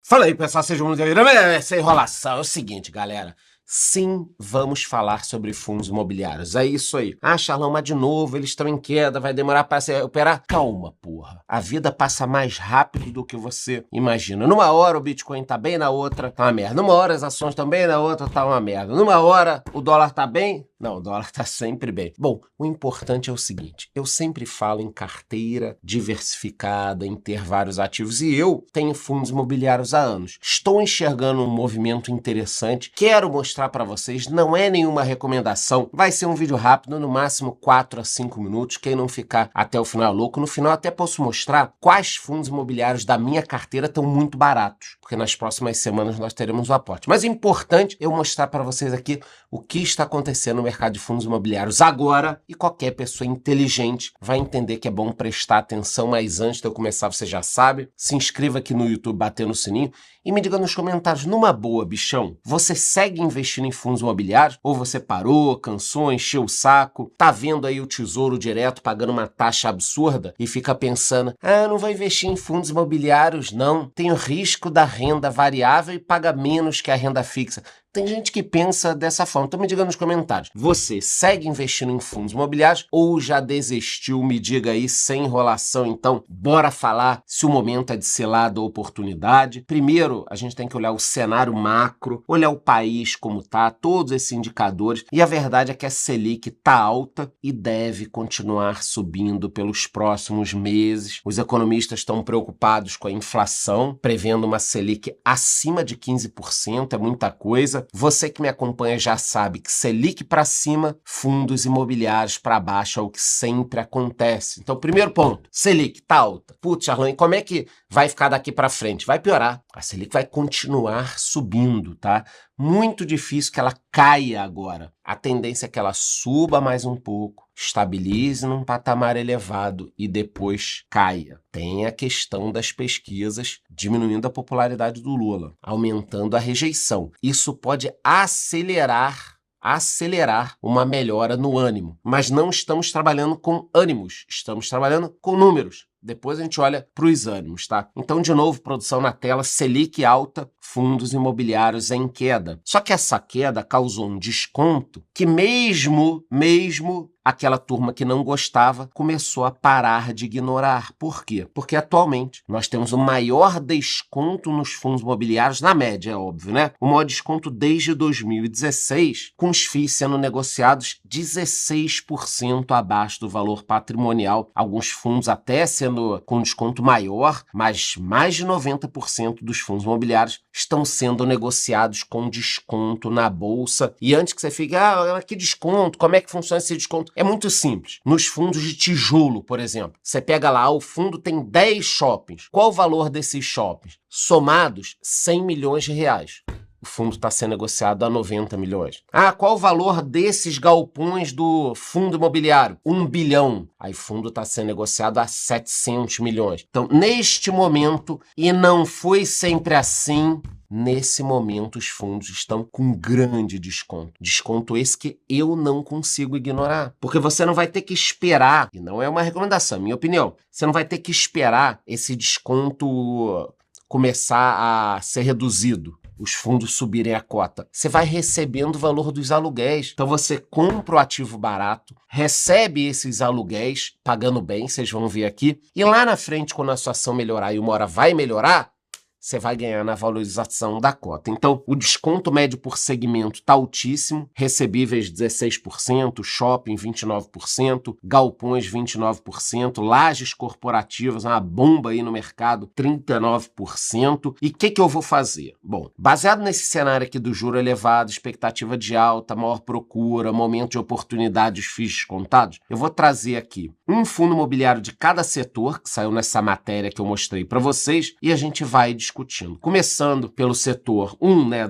Fala aí, pessoal, sejam muito bem-vindos. Essa enrolação é o seguinte, galera. Sim, vamos falar sobre fundos imobiliários. É isso aí. Ah, Charlão, mas de novo, eles estão em queda, vai demorar para se recuperar. Calma, porra. A vida passa mais rápido do que você imagina. Numa hora o Bitcoin tá bem, na outra tá uma merda. Numa hora as ações estão bem, na outra tá uma merda. Numa hora o dólar tá bem. Não, o dólar tá sempre bem. Bom, o importante é o seguinte, eu sempre falo em carteira diversificada, em ter vários ativos, e eu tenho fundos imobiliários há anos. Estou enxergando um movimento interessante, quero mostrar para vocês, não é nenhuma recomendação, vai ser um vídeo rápido, no máximo 4 a 5 minutos, quem não ficar até o final é louco. No final até posso mostrar quais fundos imobiliários da minha carteira estão muito baratos, porque nas próximas semanas nós teremos o aporte. Mas é importante eu mostrar para vocês aqui o que está acontecendo no mercado de fundos imobiliários agora, e qualquer pessoa inteligente vai entender que é bom prestar atenção. Mas antes de eu começar, você já sabe, se inscreva aqui no YouTube, batendo no sininho, e me diga nos comentários, numa boa, bichão, você segue investindo em fundos imobiliários? Ou você parou, cansou, encheu o saco, tá vendo aí o Tesouro Direto pagando uma taxa absurda e fica pensando, não vou investir em fundos imobiliários não, tenho risco da renda variável e paga menos que a renda fixa. Tem gente que pensa dessa forma, então me diga nos comentários, você segue investindo em fundos imobiliários ou já desistiu? Me diga aí, sem enrolação. Então, bora falar se o momento é de selada ou oportunidade. Primeiro, a gente tem que olhar o cenário macro, olhar o país como tá, todos esses indicadores, e a verdade é que a Selic tá alta e deve continuar subindo pelos próximos meses. Os economistas estão preocupados com a inflação, prevendo uma Selic acima de 15%, é muita coisa. Você que me acompanha já sabe que Selic para cima, fundos imobiliários para baixo, é o que sempre acontece. Então, primeiro ponto, Selic tá alta. Putz, Charlão, como é que vai ficar daqui para frente? Vai piorar. A Selic vai continuar subindo, tá? Muito difícil que ela caia agora. A tendência é que ela suba mais um pouco, estabilize num patamar elevado e depois caia. Tem a questão das pesquisas diminuindo a popularidade do Lula, aumentando a rejeição. Isso pode acelerar uma melhora no ânimo. Mas não estamos trabalhando com ânimos, estamos trabalhando com números. Depois a gente olha para os ânimos, tá? Então, de novo, produção na tela, Selic alta, fundos imobiliários em queda. Só que essa queda causou um desconto que mesmo aquela turma que não gostava começou a parar de ignorar. Por quê? Porque atualmente nós temos o maior desconto nos fundos imobiliários, na média, é óbvio, né? O maior desconto desde 2016, com os FIIs sendo negociados 16% abaixo do valor patrimonial. Alguns fundos até sendo com desconto maior, mas mais de 90% dos fundos imobiliários estão sendo negociados com desconto na bolsa. E antes que você fique, que desconto? Como é que funciona esse desconto? É muito simples. Nos fundos de tijolo, por exemplo, você pega lá, o fundo tem 10 shoppings. Qual o valor desses shoppings? Somados, 100 milhões de reais. O fundo está sendo negociado a 90 milhões. Qual o valor desses galpões do fundo imobiliário? 1 bilhão. Aí o fundo está sendo negociado a 700 milhões. Então, neste momento, e não foi sempre assim, nesse momento os fundos estão com grande desconto. Desconto esse que eu não consigo ignorar. Porque você não vai ter que esperar, e não é uma recomendação, é minha opinião, você não vai ter que esperar esse desconto começar a ser reduzido, os fundos subirem a cota. Você vai recebendo o valor dos aluguéis. Então você compra o ativo barato, recebe esses aluguéis, pagando bem, vocês vão ver aqui, e lá na frente, quando a situação melhorar e uma hora vai melhorar, você vai ganhar na valorização da cota. Então, o desconto médio por segmento está altíssimo, recebíveis 16%, shopping 29%, galpões 29%, lajes corporativas, uma bomba aí no mercado, 39%. E o que eu vou fazer? Bom, baseado nesse cenário aqui do juro elevado, expectativa de alta, maior procura, momento de oportunidade, os FIIs descontados, eu vou trazer aqui um fundo imobiliário de cada setor, que saiu nessa matéria que eu mostrei para vocês, e a gente vai discutindo. Começando pelo setor,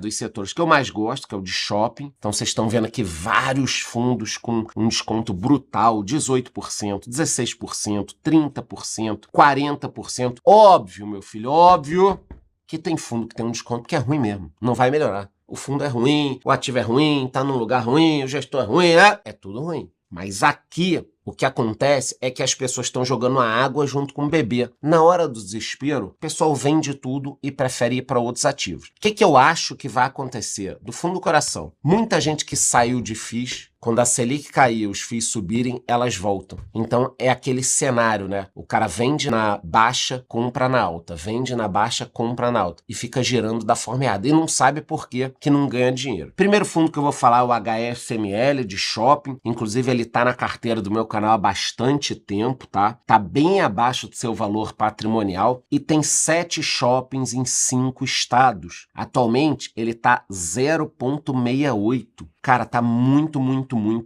dos setores que eu mais gosto, que é o de shopping. Então vocês estão vendo aqui vários fundos com um desconto brutal, 18%, 16%, 30%, 40%. Óbvio, meu filho, óbvio que tem fundo que tem um desconto que é ruim mesmo, não vai melhorar. O fundo é ruim, o ativo é ruim, tá num lugar ruim, o gestor é ruim, é tudo ruim. Mas aqui, o que acontece é que as pessoas estão jogando a água junto com o bebê. Na hora do desespero, o pessoal vende tudo e prefere ir para outros ativos. O que eu acho que vai acontecer? Do fundo do coração, muita gente que saiu de FIIs, quando a Selic cair, os FIIs subirem, elas voltam. Então é aquele cenário, né? O cara vende na baixa, compra na alta. Vende na baixa, compra na alta. E fica girando da forma errada. E não sabe por quê que não ganha dinheiro. Primeiro fundo que eu vou falar é o HSML de shopping. Inclusive ele tá na carteira do meu canal há bastante tempo, tá? Tá bem abaixo do seu valor patrimonial e tem 7 shoppings em 5 estados. Atualmente ele tá 0,68. Cara, tá muito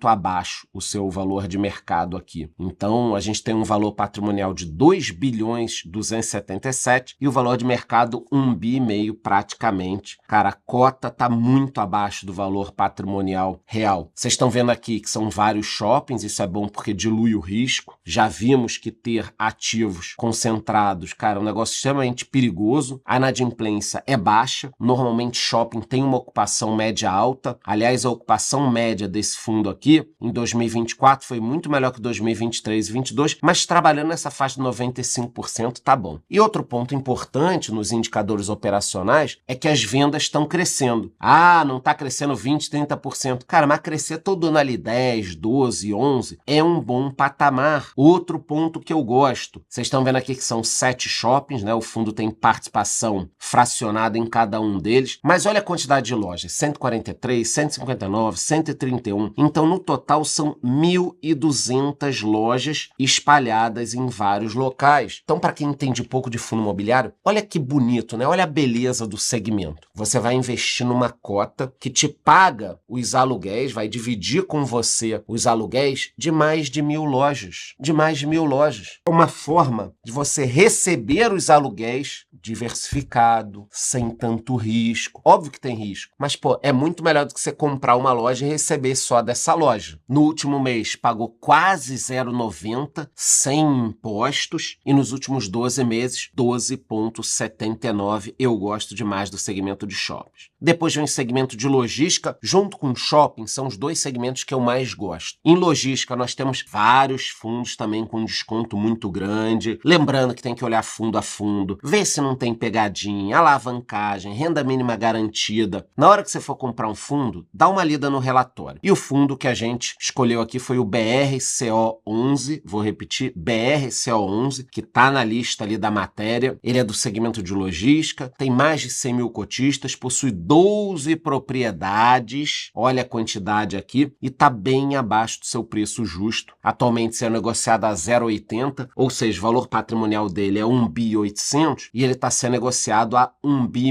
abaixo o seu valor de mercado aqui. Então, a gente tem um valor patrimonial de 2.277 e o valor de mercado 1,5 bi praticamente. Cara, a cota tá muito abaixo do valor patrimonial real. Vocês estão vendo aqui que são vários shoppings, isso é bom porque dilui o risco. Já vimos que ter ativos concentrados, cara, é um negócio extremamente perigoso. A inadimplência é baixa. Normalmente, shopping tem uma ocupação média alta. Aliás, a ocupação média desse fundo aqui, em 2024, foi muito melhor que 2023 e 2022, mas trabalhando nessa faixa de 95% tá bom. E outro ponto importante nos indicadores operacionais é que as vendas estão crescendo. Ah, não tá crescendo 20%, 30%. Cara, mas crescer todo ano ali 10, 12, 11 é um bom patamar. Outro ponto que eu gosto. Vocês estão vendo aqui que são 7 shoppings, né? O fundo tem participação fracionada em cada um deles, mas olha a quantidade de lojas, 143, 159, 131. Então, no total, são 1.200 lojas espalhadas em vários locais. Então, para quem entende pouco de fundo imobiliário, olha que bonito, né? Olha a beleza do segmento. Você vai investir numa cota que te paga os aluguéis, vai dividir com você os aluguéis de mais de 1.000 lojas. De mais de 1.000 lojas. É uma forma de você receber os aluguéis diversificado, sem tanto risco. Óbvio que tem risco, mas, pô, é muito melhor do que você comprar uma loja e receber só dessa loja. No último mês, pagou quase 0,90 sem impostos e nos últimos 12 meses, 12,79. Eu gosto demais do segmento de shoppings. Depois vem o segmento de logística, junto com shopping, são os dois segmentos que eu mais gosto. Em logística, nós temos vários fundos também com desconto muito grande. Lembrando que tem que olhar fundo a fundo, ver se não tem pegadinha, alavancagem, renda mínima garantida. Na hora que você for comprar um fundo, dá uma lida no relatório. E o fundo que a gente escolheu aqui foi o BRCO11, vou repetir, BRCO11, que está na lista ali da matéria. Ele é do segmento de logística, tem mais de 100 mil cotistas, possui 12 propriedades, olha a quantidade aqui, e está bem abaixo do seu preço justo. Atualmente sendo negociado a 0,80, ou seja, o valor patrimonial dele é 1.800 e ele está sendo negociado a 1,5 bi.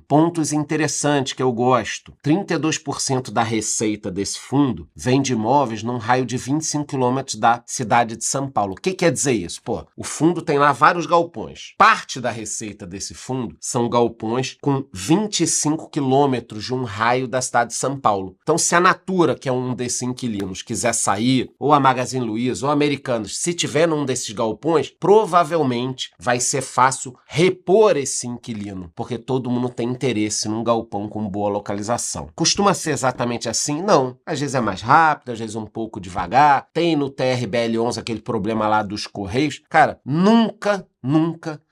Pontos interessantes que eu gosto. 32% da receita desse fundo vem de imóveis num raio de 25 quilômetros da cidade de São Paulo. O que quer dizer isso? Pô, o fundo tem lá vários galpões. Parte da receita desse fundo são galpões com 25 quilômetros de um raio da cidade de São Paulo. Então, se a Natura, que é um desses inquilinos, quiser sair, ou a Magazine Luiza, ou a Americanas, se tiver num desses galpões, provavelmente vai ser fácil repor esse inquilino, porque todo mundo tem interesse num galpão com boa localização. Costuma ser exatamente assim? Não. Às vezes é mais rápido, às vezes um pouco devagar. Tem no TRBL11 aquele problema lá dos Correios. Cara, nunca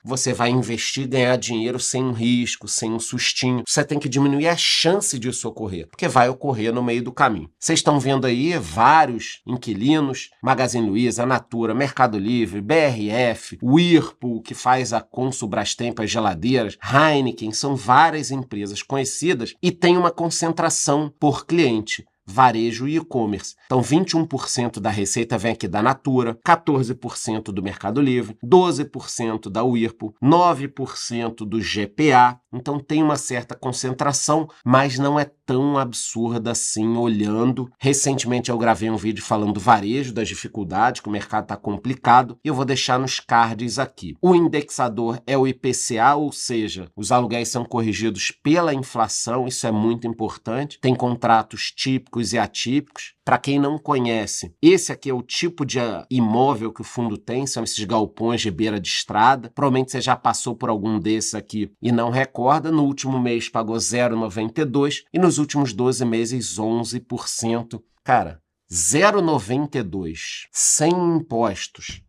você vai investir e ganhar dinheiro sem um risco, sem um sustinho. Você tem que diminuir a chance disso ocorrer, porque vai ocorrer no meio do caminho. Vocês estão vendo aí vários inquilinos, Magazine Luiza, Natura, Mercado Livre, BRF, Whirlpool, que faz a Consul Brastemp, as geladeiras, Heineken, são várias empresas conhecidas e tem uma concentração por cliente. Varejo e e-commerce. Então, 21% da receita vem aqui da Natura, 14% do Mercado Livre, 12% da Whirlpool, 9% do GPA. Então, tem uma certa concentração, mas não é tão absurda assim, olhando. Recentemente, eu gravei um vídeo falando do varejo, das dificuldades, que o mercado está complicado, e eu vou deixar nos cards aqui. O indexador é o IPCA, ou seja, os aluguéis são corrigidos pela inflação, isso é muito importante. Tem contratos típicos e atípicos. Para quem não conhece, esse aqui é o tipo de imóvel que o fundo tem, são esses galpões de beira de estrada. Provavelmente você já passou por algum desses aqui e não recorda. No último mês pagou 0,92 e nos últimos 12 meses 11%. Cara, 0,92 sem impostos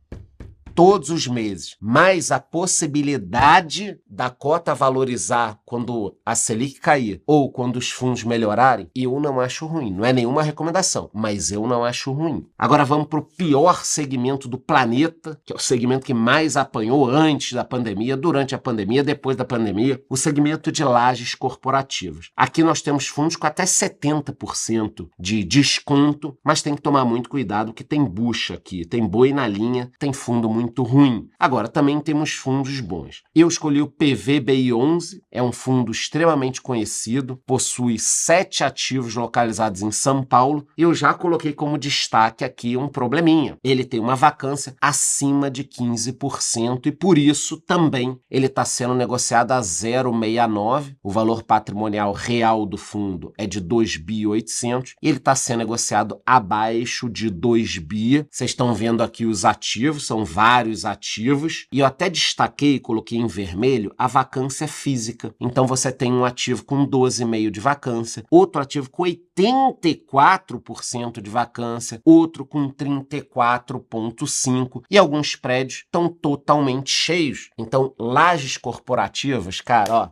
todos os meses, mais a possibilidade da cota valorizar quando a Selic cair ou quando os fundos melhorarem, eu não acho ruim. Não é nenhuma recomendação, mas eu não acho ruim. Agora vamos para o pior segmento do planeta, que é o segmento que mais apanhou antes da pandemia, durante a pandemia, depois da pandemia, o segmento de lajes corporativas. Aqui nós temos fundos com até 70% de desconto, mas tem que tomar muito cuidado que tem bucha aqui, tem boi na linha, tem fundo muito ruim. Agora, também temos fundos bons. Eu escolhi o PVBI11, é um fundo extremamente conhecido, possui 7 ativos localizados em São Paulo, e eu já coloquei como destaque aqui um probleminha. Ele tem uma vacância acima de 15% e, por isso, também ele está sendo negociado a 0,69. O valor patrimonial real do fundo é de 2.800 e ele está sendo negociado abaixo de 2 bi. Vocês estão vendo aqui os ativos, são vários ativos, e eu até destaquei, coloquei em vermelho, a vacância física. Então você tem um ativo com 12,5% de vacância, outro ativo com 84% de vacância, outro com 34,5%, e alguns prédios estão totalmente cheios. Então, lajes corporativas, cara, ó,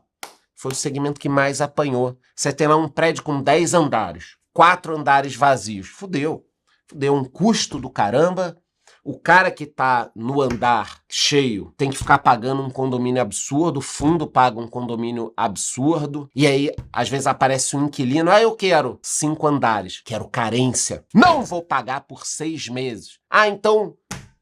foi o segmento que mais apanhou. Você tem lá um prédio com 10 andares, 4 andares vazios. Fudeu, um custo do caramba. O cara que tá no andar cheio tem que ficar pagando um condomínio absurdo, o fundo paga um condomínio absurdo, e aí às vezes aparece um inquilino, eu quero 5 andares, quero carência, não vou pagar por 6 meses. Então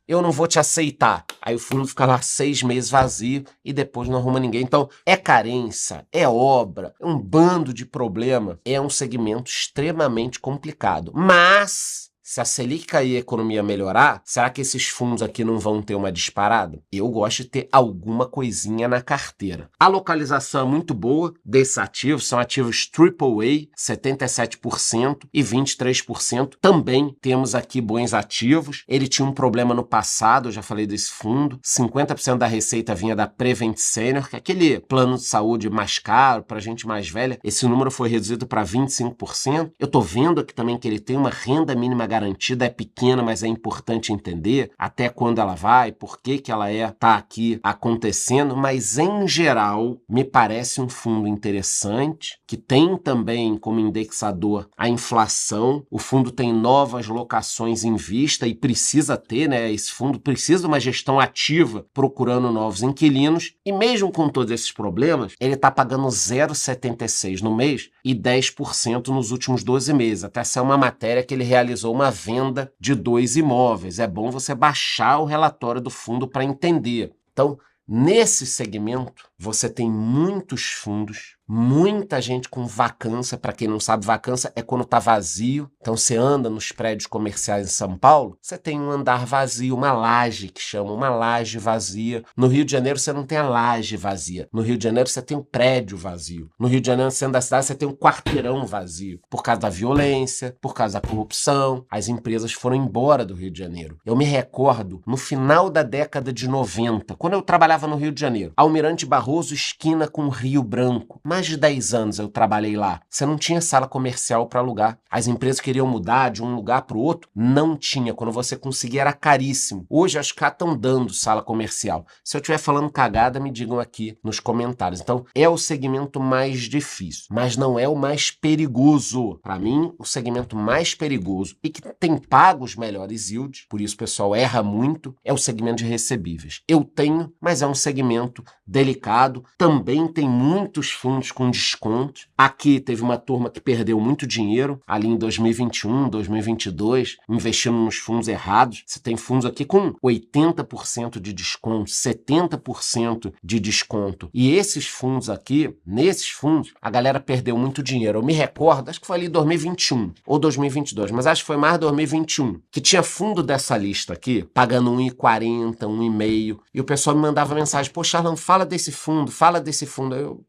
eu não vou te aceitar. Aí o fundo fica lá 6 meses vazio e depois não arruma ninguém. Então, é carência, é obra, é um bando de problema. É um segmento extremamente complicado. Mas se a Selic cair e a economia melhorar, será que esses fundos aqui não vão ter uma disparada? Eu gosto de ter alguma coisinha na carteira. A localização é muito boa desses ativos, são ativos AAA, 77% e 23%. Também temos aqui bons ativos. Ele tinha um problema no passado, eu já falei desse fundo. 50% da receita vinha da Prevent Senior, que é aquele plano de saúde mais caro para gente mais velha. Esse número foi reduzido para 25%. Eu tô vendo aqui também que ele tem uma renda mínima garantida, é pequena, mas é importante entender até quando ela vai, por que que ela tá aqui acontecendo, mas em geral me parece um fundo interessante, que tem também como indexador a inflação. O fundo tem novas locações em vista e precisa ter, né? Esse fundo precisa de uma gestão ativa procurando novos inquilinos, e mesmo com todos esses problemas, ele está pagando 0,76 no mês e 10% nos últimos 12 meses. Até essa é uma matéria que ele realizou uma venda de 2 imóveis. É bom você baixar o relatório do fundo para entender. Então, nesse segmento, você tem muitos fundos, muita gente com vacância. Para quem não sabe, vacância é quando está vazio. Então, você anda nos prédios comerciais em São Paulo, você tem um andar vazio, uma laje que chama, uma laje vazia. No Rio de Janeiro, você não tem a laje vazia. No Rio de Janeiro, você tem um prédio vazio. No Rio de Janeiro, sendo da cidade, você tem um quarteirão vazio. Por causa da violência, por causa da corrupção, as empresas foram embora do Rio de Janeiro. Eu me recordo, no final da década de 90, quando eu trabalhava no Rio de Janeiro, Almirante Barroso, esquina com Rio Branco. Mais de 10 anos eu trabalhei lá. Você não tinha sala comercial para alugar. As empresas queriam mudar de um lugar para o outro, não tinha. Quando você conseguia era caríssimo. Hoje as caras estão dando sala comercial. Se eu estiver falando cagada, me digam aqui nos comentários. Então, é o segmento mais difícil, mas não é o mais perigoso. Para mim, o segmento mais perigoso e que tem pago os melhores yields, por isso o pessoal erra muito, é o segmento de recebíveis. Eu tenho, mas é um segmento delicado. Também tem muitos fundos com desconto. Aqui teve uma turma que perdeu muito dinheiro ali em 2021, 2022, investindo nos fundos errados. Você tem fundos aqui com 80% de desconto, 70% de desconto. E esses fundos aqui, nesses fundos, a galera perdeu muito dinheiro. Eu me recordo, acho que foi ali 2021 ou 2022, mas acho que foi mais 2021, que tinha fundo dessa lista aqui, pagando 1,40, 1,5, e o pessoal me mandava mensagem: pô, Charlão, fala desse fundo, fala desse fundo.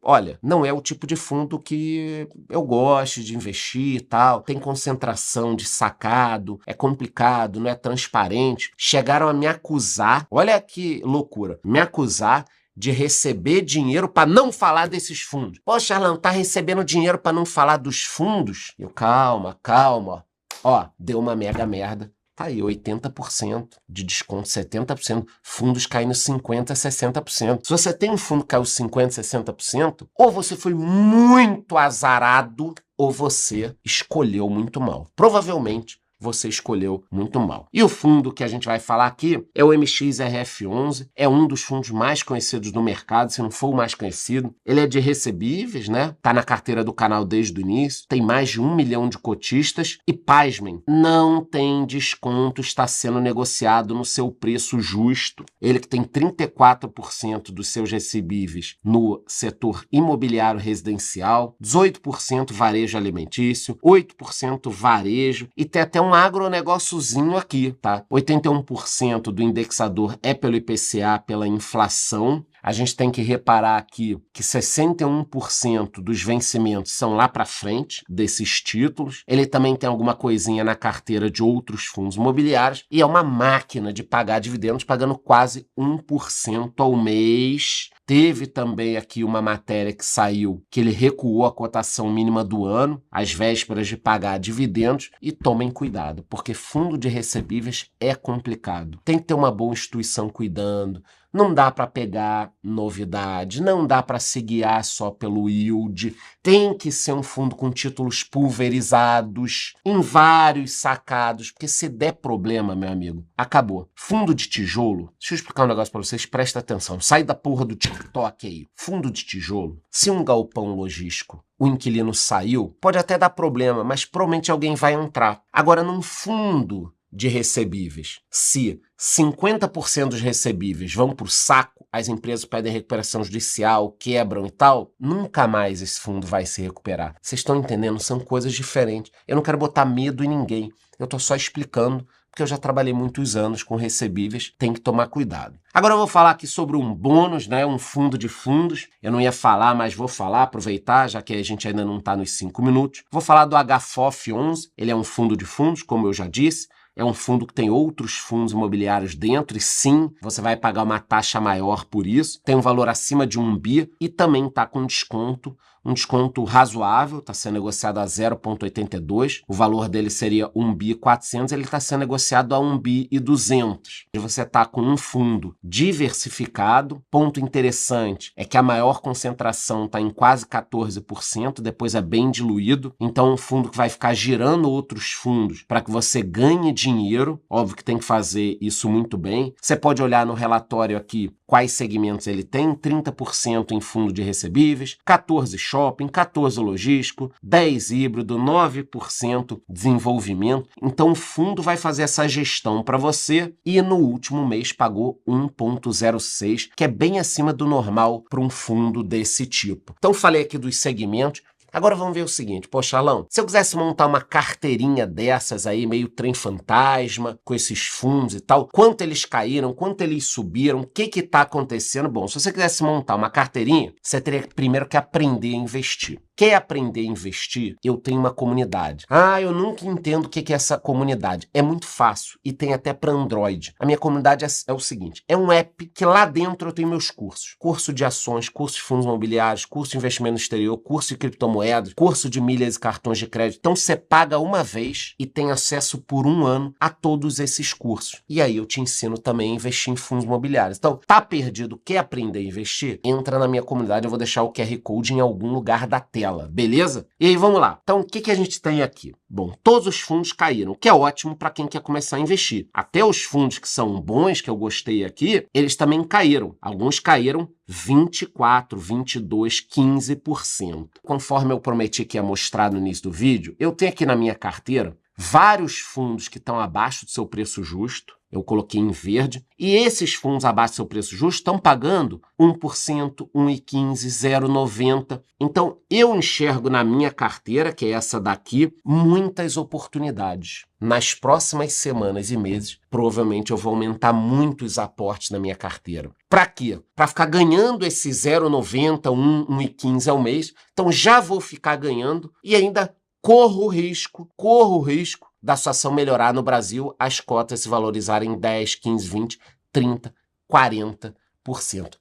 Olha, não é o tipo de fundo que eu gosto de investir e tal. Tem concentração de sacado, é complicado, não é transparente. Chegaram a me acusar, olha que loucura, me acusar de receber dinheiro para não falar desses fundos. Pô, Charlão, tá recebendo dinheiro para não falar dos fundos? Calma. Ó, deu uma mega merda. Tá aí, 80% de desconto, 70%, fundos caindo 50%, 60%. Se você tem um fundo que caiu 50%, 60%, ou você foi muito azarado, ou você escolheu muito mal. Provavelmente, você escolheu muito mal. E o fundo que a gente vai falar aqui é o MXRF11, é um dos fundos mais conhecidos do mercado, se não for o mais conhecido. Ele é de recebíveis, né? Tá na carteira do canal desde o início, tem mais de 1 milhão de cotistas e, pasmem, não tem desconto, está sendo negociado no seu preço justo. Ele que tem 34% dos seus recebíveis no setor imobiliário residencial, 18% varejo alimentício, 8% varejo e tem até um agronegóciozinho aqui, tá? 81% do indexador é pelo IPCA, pela inflação. A gente tem que reparar aqui que 61% dos vencimentos são lá para frente desses títulos. Ele também tem alguma coisinha na carteira de outros fundos imobiliários e é uma máquina de pagar dividendos, pagando quase 1% ao mês. Teve também aqui uma matéria que saiu que ele recuou a cotação mínima do ano, às vésperas de pagar dividendos. E tomem cuidado, porque fundo de recebíveis é complicado. Tem que ter uma boa instituição cuidando. Não dá para pegar novidade, não dá para se guiar só pelo yield. Tem que ser um fundo com títulos pulverizados, em vários sacados, porque se der problema, meu amigo, acabou. Fundo de tijolo, deixa eu explicar um negócio para vocês, presta atenção. Sai da porra do TikTok aí. Fundo de tijolo, se um galpão logístico, o inquilino saiu, pode até dar problema, mas provavelmente alguém vai entrar. Agora, num fundo de recebíveis, se 50% dos recebíveis vão para o saco, as empresas pedem recuperação judicial, quebram e tal, nunca mais esse fundo vai se recuperar. Vocês estão entendendo? São coisas diferentes. Eu não quero botar medo em ninguém. Eu estou só explicando, porque eu já trabalhei muitos anos com recebíveis, tem que tomar cuidado. Agora eu vou falar aqui sobre um bônus, né, um fundo de fundos. Eu não ia falar, mas vou falar, aproveitar, já que a gente ainda não está nos 5 minutos. Vou falar do HFOF11, ele é um fundo de fundos, como eu já disse. É um fundo que tem outros fundos imobiliários dentro e sim, você vai pagar uma taxa maior por isso. Tem um valor acima de 1 bi e também está com desconto, um desconto razoável, está sendo negociado a 0,82. O valor dele seria 1.400, ele está sendo negociado a 1.200. Você está com um fundo diversificado. Ponto interessante é que a maior concentração está em quase 14%, depois é bem diluído. Então, um fundo que vai ficar girando outros fundos para que você ganhe dinheiro. Óbvio que tem que fazer isso muito bem. Você pode olhar no relatório aqui quais segmentos ele tem: 30% em fundo de recebíveis, 14% shopping, 14% logístico, 10% híbrido, 9% desenvolvimento. Então o fundo vai fazer essa gestão para você e no último mês pagou 1,06, que é bem acima do normal para um fundo desse tipo. Então falei aqui dos segmentos. Agora vamos ver o seguinte, poxa, Alão, se eu quisesse montar uma carteirinha dessas aí, meio trem fantasma, com esses fundos e tal, quanto eles caíram, quanto eles subiram, o que que tá acontecendo? Bom, se você quisesse montar uma carteirinha, você teria primeiro que aprender a investir. Quer aprender a investir? Eu tenho uma comunidade. Ah, eu nunca entendo o que é essa comunidade. É muito fácil e tem até para Android. A minha comunidade é o seguinte, é um app que lá dentro eu tenho meus cursos. Curso de ações, curso de fundos imobiliários, curso de investimento no exterior, curso de criptomoedas, curso de milhas e cartões de crédito. Então você paga uma vez e tem acesso por 1 ano a todos esses cursos. E aí eu te ensino também a investir em fundos imobiliários. Então, tá perdido, quer aprender a investir? Entra na minha comunidade, eu vou deixar o QR Code em algum lugar da tela. Beleza? E aí, vamos lá. Então, o que a gente tem aqui? Bom, todos os fundos caíram, o que é ótimo para quem quer começar a investir. Até os fundos que são bons, que eu gostei aqui, eles também caíram. Alguns caíram 24%, 22%, 15%. Conforme eu prometi que ia mostrar no início do vídeo, eu tenho aqui na minha carteira vários fundos que estão abaixo do seu preço justo. Eu coloquei em verde. E esses fundos abaixo do seu preço justo estão pagando 1%, 1,15%, 0,90%. Então, eu enxergo na minha carteira, que é essa daqui, muitas oportunidades. Nas próximas semanas e meses, provavelmente eu vou aumentar muito os aportes na minha carteira. Para quê? Para ficar ganhando esse 0,90%, 1,15% ao mês. Então, já vou ficar ganhando e ainda corro o risco da situação melhorar no Brasil, as cotas se valorizarem 10, 15, 20, 30, 40%.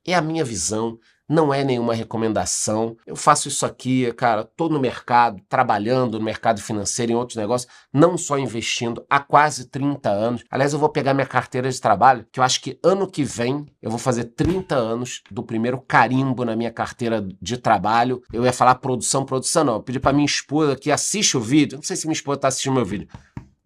É a minha visão, não é nenhuma recomendação. Eu faço isso aqui, cara, tô no mercado, trabalhando no mercado financeiro, em outros negócios, não só investindo há quase 30 anos. Aliás, eu vou pegar minha carteira de trabalho, que eu acho que ano que vem eu vou fazer 30 anos do primeiro carimbo na minha carteira de trabalho. Eu ia falar produção não. Eu pedi pra minha esposa que assiste o vídeo, não sei se minha esposa tá assistindo meu vídeo.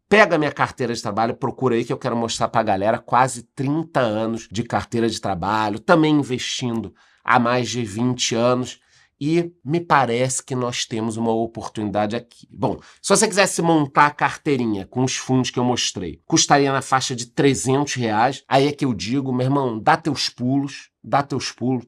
Pega minha carteira de trabalho, procura aí que eu quero mostrar pra galera quase 30 anos de carteira de trabalho, também investindo há mais de 20 anos e me parece que nós temos uma oportunidade aqui. Bom, se você quisesse montar a carteirinha com os fundos que eu mostrei, custaria na faixa de R$300, aí é que eu digo, meu irmão, dá teus pulos,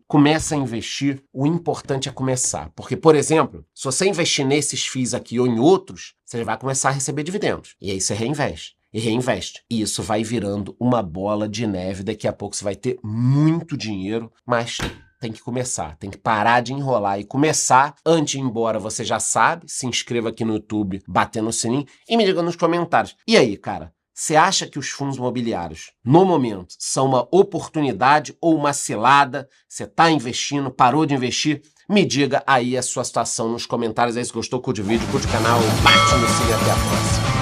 começa a investir, o importante é começar. Porque, por exemplo, se você investir nesses FIIs aqui ou em outros, você vai começar a receber dividendos. E aí você reinveste. E reinveste. E isso vai virando uma bola de neve. Daqui a pouco você vai ter muito dinheiro, mas tem que começar, tem que parar de enrolar e começar. Antes de ir embora, você já sabe, se inscreva aqui no YouTube, batendo no sininho e me diga nos comentários. E aí, cara? Você acha que os fundos imobiliários, no momento, são uma oportunidade ou uma cilada? Você está investindo, parou de investir? Me diga aí a sua situação nos comentários. Aí, se gostou, curte o vídeo, curte o canal, bate no sininho, até a próxima.